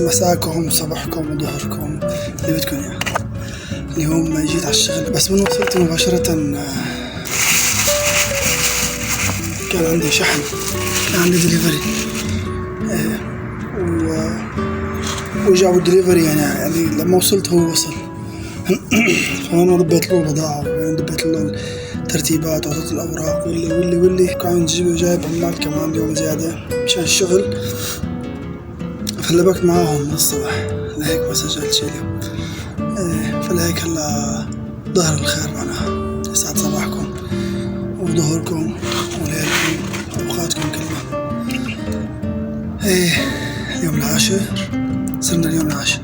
مساكم صباحكم وظهركم اللي بدكم اياه. اليوم جيت على الشغل بس من وصلت مباشرة كان عندي شحن، كان عندي دليفري وجابوا الدليفري يعني لما وصلت هو وصل. فأنا ضبيت له البضاعة ودبيت له الترتيبات وعطيت الأوراق واللي كان جايب عمال كمان اليوم زيادة مشان الشغل، فلبكت معاهم من الصبح لهيك ما سجلت شي اليوم. فلهيك هلا ظهر الخير معناها. يسعد صباحكم وظهركم وليلكم وأوقاتكم كلها. اليوم العاشر، صرنا اليوم العاشر.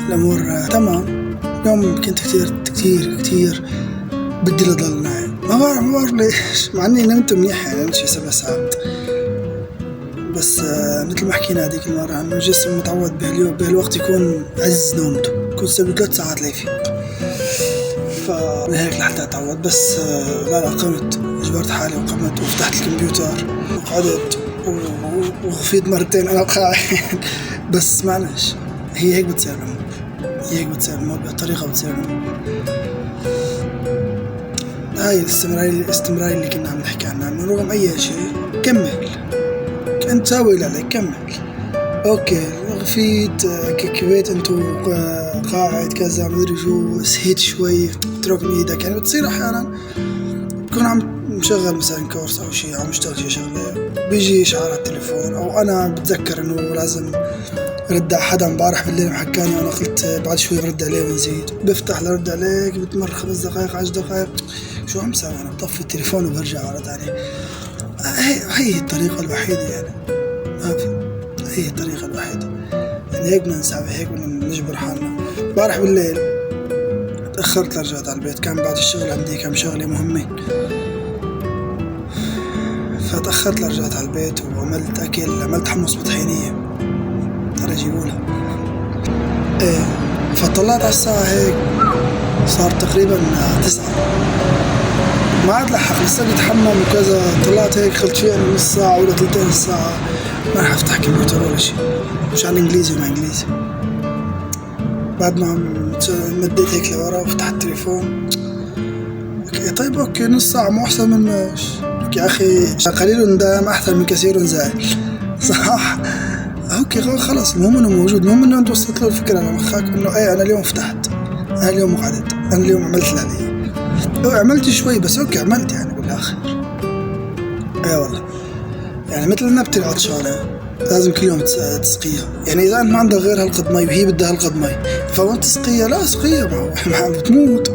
الأمور تمام. اليوم كنت كتير بدي لضل نايم، ما بعرف ليش، مع اني نمت منيح يعني نمت شي 7 ساعات، بس مثل ما حكينا هذيك المرة انه الجسم متعود بهالوقت يكون عز نومته، يكون 3 ساعات ليفيق، فلهيك لحتى اتعود. بس لا قمت، اجبرت حالي وقمت وفتحت الكمبيوتر وقعدت وخفيت مرتين انا قاعد. بس معلش، هي هيك بتصير الأمور بهالطريقة بتصير الأمور. هاي الاستمرارية اللي كنا عم نحكي عنها، من رغم أي شيء كمل، أنت ساوي اللي عليك، كمل. أوكي غفيت كبيت أنتو قاعد كذا مدري شو، سهيت شوي ترك من إيدك، يعني بتصير أحيانا تكون عم مشغل مثلا كورس أو شيء، عم مشتغل شي شغلة، بيجي إشعار على التليفون، أو أنا بتذكر إنه لازم رد على حدا امبارح بالليل محكاني وانا قلت بعد شوي برد عليه ونزيد، بفتح لرد عليك بتمر 5 دقائق 10 دقائق، شو عم سوي انا؟ بطفي التليفون وبرجع ارد عليه. هي الطريقة الوحيدة، يعني ما في، هي الطريقة الوحيدة، يعني هيك بدنا نسوي، هيك بدنا نجبر حالنا. امبارح بالليل تأخرت لرجعت على البيت، كان بعد الشغل عندي كم شغلة مهمين، فتأخرت لرجعت على البيت وعملت أكل، عملت حمص بطحينية ترى جيبولها. فطلعت على الساعة هيك صار تقريبا 9، ما عاد لحق لسه بيتحمم وكذا. طلعت هيك قلت شي نص ساعة ولا 3 ساعة ما رح افتح كمبيوتر ولا شي، مشان انجليزي وما انجليزي. بعد ما مديت هيك لورا وفتحت التليفون، طيب اوكي نص ساعة مو احسن من ماش يا اخي، قليل دام احسن من كثير زائل، صح؟ اوكي خلص، المهم انه موجود، المهم انه انت وصلت له الفكره على مخك انه انا اليوم فتحت، انا اليوم قعدت، انا اليوم عملت اللي علي. عملت شوي بس اوكي عملت يعني بالاخر. والله يعني مثل النبتة العطشانة لازم كل يوم تسقيها، يعني اذا انت ما عندك غير هالقد مي وهي بدها هالقد مي فما تسقيها، لا اسقيها، ما بتموت.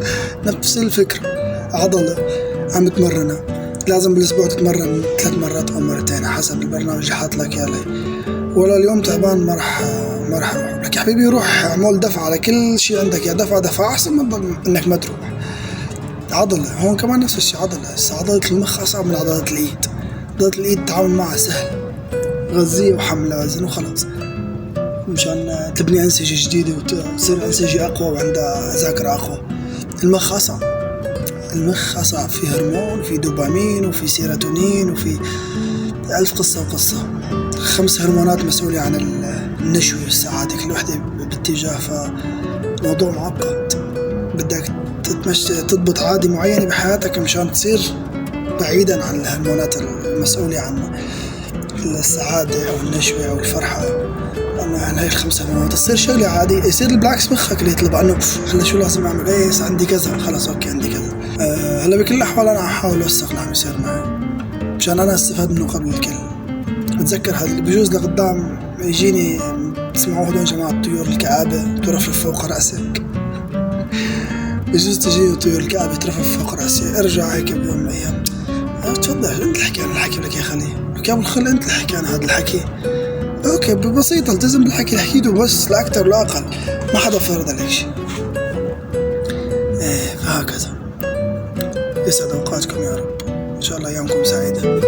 نفس الفكره، عضله عم تمرنها لازم بالاسبوع تتمرن 3 مرات او مرتين حسب البرنامج اللي حاط لك اياه. ولا اليوم تعبان ما راح اروح لك يا حبيبي، روح اعمل دفع على كل شيء عندك، يا دفع احسن من تضل انك ما تروح. عضله هون كمان نفس الشيء، عضله المخ اصعب من عضله الايد. عضله الايد التعامل معها سهل، غذيه وحمله وزن وخلاص، مشان تبني انسجه جديده وتصير انسجه اقوى وعندها ذاكره اقوى. المخ اصعب، في هرمون وفي دوبامين وفي سيروتونين وفي 1000 قصه وقصه. 5 هرمونات مسؤولة عن النشوة والسعادة، كل وحدة باتجاه، فموضوع معقد. بدك تضبط عادة معينة بحياتك مشان تصير بعيدا عن الهرمونات المسؤولة عن السعادة أو النشوة أو الفرحة. عن هاي ال5 هرمونات تصير شغلة عادي، يصير بالعكس مخك اللي يطلب عنه هلا شو لازم أعمل، عندي كذا، خلاص أوكي عندي كذا. هلا بكل الأحوال أنا أحاول أوثق اللي عم يصير معي مشان أنا استفاد منه قبل الكل. بتذكر هذا بجوز لقدام يجيني تسمعوا هدول جماعة الطيور الكآبة ترفرف فوق رأسك، بجوز تجيني طيور الكآبة ترفرف فوق رأسي، ارجع هيك بيوم من الأيام تفضل انت الحكي عن الحكي لك يا خلي، لك يا ابو الخل انت الحكي عن هذا الحكي، اوكي ببسيطة التزم بالحكي اللي حكيته بس، لا أكتر ولا أقل، ما حدا فرض عليك شيء. فهكذا. يسعد أوقاتكم يا رب، إن شاء الله أيامكم سعيدة.